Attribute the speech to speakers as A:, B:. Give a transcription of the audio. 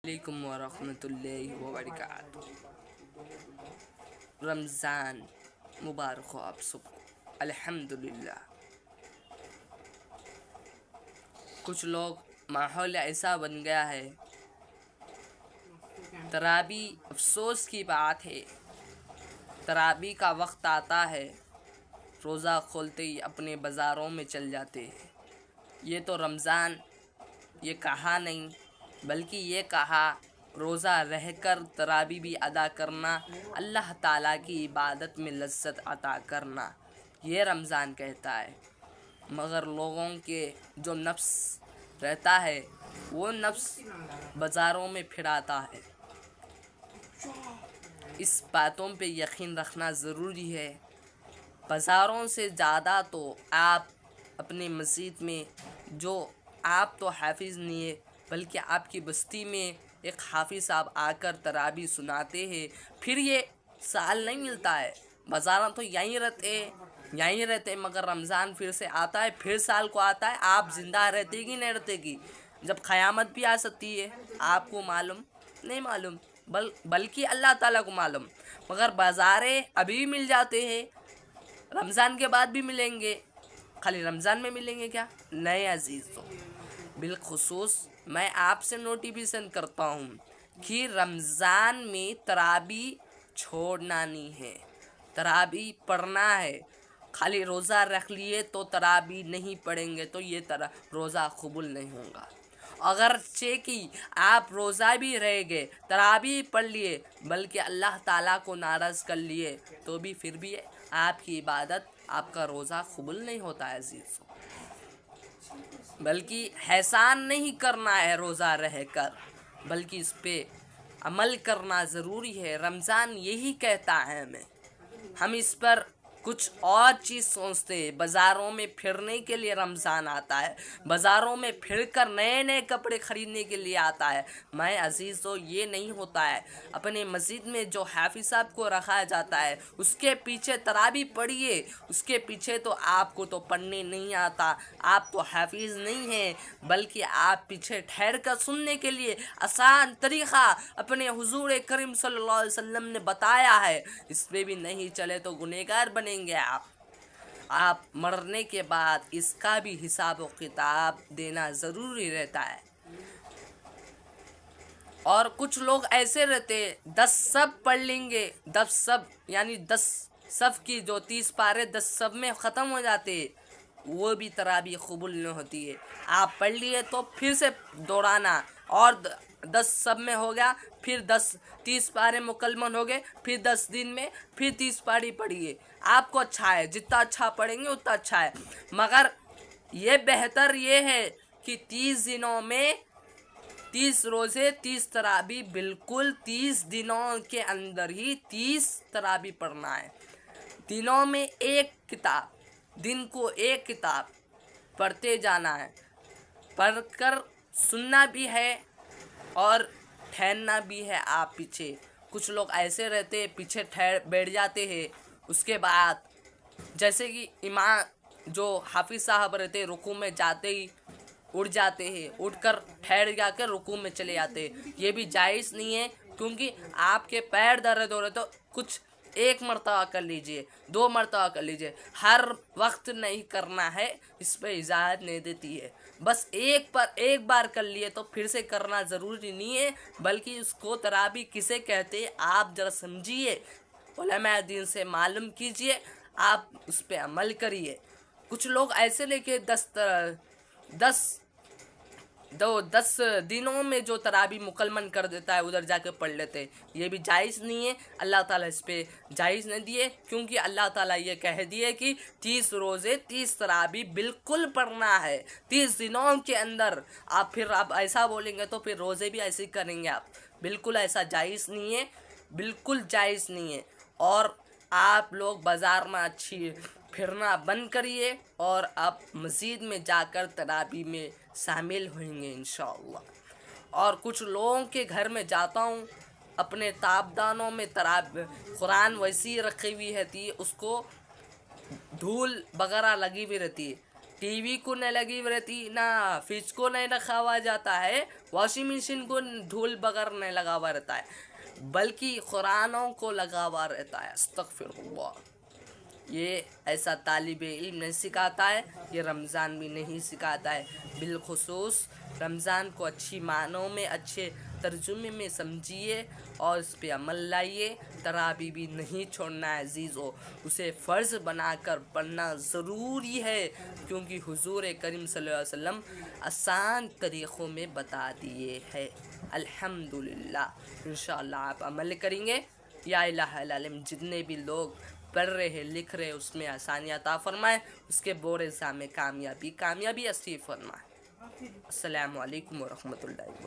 A: علیکم ورحمۃ اللہ وبرکاتہ۔ رمضان مبارک ہو آپ سب کو۔ الحمدللہ کچھ لوگ ماحول ایسا بن گیا ہے، تراویح افسوس کی بات ہے، تراویح کا وقت آتا ہے روزہ کھولتے ہی اپنے بازاروں میں چل جاتے ہیں۔ یہ تو رمضان یہ کہا نہیں بلکہ یہ کہا روزہ رہ کر تراویح بھی ادا کرنا، اللہ تعالیٰ کی عبادت میں لذت عطا کرنا، یہ رمضان کہتا ہے۔ مگر لوگوں کے جو نفس رہتا ہے وہ نفس بازاروں میں پھراتا ہے۔ اس باتوں پہ یقین رکھنا ضروری ہے۔ بازاروں سے زیادہ تو آپ اپنے مسجد میں، جو آپ تو حافظ نہیں ہے بلکہ آپ کی بستی میں ایک حافظ صاحب آ کر تراویح سناتے ہیں، پھر یہ سال نہیں ملتا ہے۔ بازار تو یہیں رہتے مگر رمضان پھر سے آتا ہے، پھر سال کو آتا ہے۔ آپ زندہ رہتے گی نہیں رہتے گی، جب قیامت بھی آ سکتی ہے، آپ کو معلوم نہیں معلوم بلکہ اللہ تعالیٰ کو معلوم۔ مگر بازاریں ابھی مل جاتے ہیں، رمضان کے بعد بھی ملیں گے، خالی رمضان میں ملیں گے کیا؟ نئے عزیزوں، بالخصوص میں آپ سے نوٹیفیکیشن کرتا ہوں کہ رمضان میں تراویح چھوڑنا نہیں ہے، تراویح پڑھنا ہے۔ خالی روزہ رکھ لیے تو تراویح نہیں پڑھیں گے تو یہ روزہ قبول نہیں ہوگا۔ اگرچہ کہ آپ روزہ بھی رہ گئے، تراویح پڑھ لیے بلکہ اللہ تعالیٰ کو ناراض کر لیے تو بھی پھر بھی آپ کی عبادت، آپ کا روزہ قبول نہیں ہوتا ہے عزیزوں۔ بلکہ احسان نہیں کرنا ہے روزہ رہ کر، بلکہ اس پہ عمل کرنا ضروری ہے۔ رمضان یہی کہتا ہے ہم اس پر کچھ اور چیز سوچتے ہیں۔ بازاروں میں پھرنے کے لیے رمضان آتا ہے، بازاروں میں پھر کر نئے نئے کپڑے خریدنے کے لیے آتا ہے۔ میں عزیزو یہ نہیں ہوتا ہے۔ اپنے مسجد میں جو حافظ صاحب کو رکھا جاتا ہے اس کے پیچھے تراویح پڑھیے، اس کے پیچھے تو آپ کو تو پڑھنے نہیں آتا، آپ تو حافظ نہیں ہیں، بلکہ آپ پیچھے ٹھہر کر سننے کے لیے آسان طریقہ اپنے حضور کریم صلی اللہ علیہ وسلم نے بتایا ہے، اس پہ بھی نہیں چلے تو گنہگار بنیں گے آپ مرنے کے بعد اس کا بھی حساب و کتاب دینا ضروری رہتا ہے۔ اور کچھ لوگ ایسے رہتے 10 صف پڑھ لیں گے، 10 صف یعنی 10 صف کی جو 30 پارے 10 صف میں ختم ہو جاتے، وہ بھی تراویح قبول نہیں ہوتی ہے۔ آپ پڑھ لیے تو پھر سے دوڑانا، اور 10 صف میں ہو گیا، پھر 30 پارے مکمل ہو گئے، پھر 10 دن میں پھر 30 پاری پڑھیے۔ آپ کو اچھا ہے، جتنا اچھا پڑھیں گے اتنا اچھا ہے، مگر یہ بہتر یہ ہے کہ 30 دنوں میں 30 روزے 30 تراویح، بالکل 30 دنوں کے اندر ہی 30 تراویح پڑھنا ہے۔ دنوں میں ایک کتاب، دن کو ایک کتاب پڑھتے جانا ہے، پڑھ کر سننا بھی ہے اور ٹھہرنا بھی ہے آپ پیچھے۔ کچھ لوگ ایسے رہتے پیچھے بیٹھ جاتے ہیں، اس کے بعد جیسے کہ امام جو حافظ صاحب رہتے رکوع میں جاتے ہی اٹھ جاتے ہیں، اٹھ کر ٹھہر جا کے رکوع میں چلے جاتے ہیں، یہ بھی جائز نہیں ہے، کیونکہ آپ کے پیر درد ہو رہے تو کچھ ایک مرتبہ کر لیجئے، 2 مرتبہ کر لیجئے، ہر وقت نہیں کرنا ہے، اس پہ اجازت نہیں دیتی ہے۔ بس ایک بار کر لیے تو پھر سے کرنا ضروری نہیں ہے، بلکہ اس کو تراویح کسے کہتے ہیں آپ ذرا سمجھیے، علماء دین سے معلوم کیجئے، آپ اس پہ عمل کریے۔ کچھ لوگ ایسے لے کے 10 دنوں میں جو تراویح مکمل کر دیتا ہے ادھر جا کے پڑھ لیتے، یہ بھی جائز نہیں ہے۔ اللہ تعالیٰ اس پہ جائز نہیں دیے، کیونکہ اللہ تعالیٰ یہ کہہ دیے کہ 30 روزے 30 تراویح بالکل پڑھنا ہے 30 دنوں کے اندر۔ پھر آپ ایسا بولیں گے تو پھر روزے بھی ایسے ہی کریں گے آپ، بالکل ایسا جائز نہیں ہے، بالکل جائز نہیں ہے۔ اور آپ لوگ بازار میں اچھی پھرنا بند کریے اور آپ مسجد میں جا کر تراویح میں شامل ہوئیں گے انشاءاللہ۔ اور کچھ لوگوں کے گھر میں جاتا ہوں، اپنے تابدانوں میں قرآن ویسی رکھی ہوئی رہتی ہے، اس کو دھول وغیرہ لگی ہوئی رہتی ہے، ٹی وی کو نہیں لگی ہوئی رہتی، نہ فریج کو نہیں رکھا ہوا جاتا ہے، واشنگ مشین کو دھول بغیر نہیں لگا ہوا رہتا ہے بلکہ قرآنوں کو لگا ہوا رہتا ہے. استغفر اللہ. یہ ایسا طالب علم نہیں سکھاتا ہے, یہ رمضان بھی نہیں سکھاتا ہے. بالخصوص رمضان کو اچھی معنوں میں, اچھے ترجمے میں سمجھیے اور اس پہ عمل لائیے. تراویح بھی نہیں چھوڑنا ہے عزیزو, اسے فرض بنا کر پڑھنا ضروری ہے, کیونکہ حضور کریم صلی اللہ علیہ وسلم آسان طریقوں میں بتا دیے ہے. الحمدللہ. انشاءاللہ آپ عمل کریں گے. یا الہ الا اللہ, جتنے بھی لوگ پڑھ رہے ہیں, لکھ رہے, اس میں آسانی عطا فرمائے, اس کے بورے میں کامیابی عطا فرمائے. السلام علیکم ورحمۃ اللہ وبرکاتہ.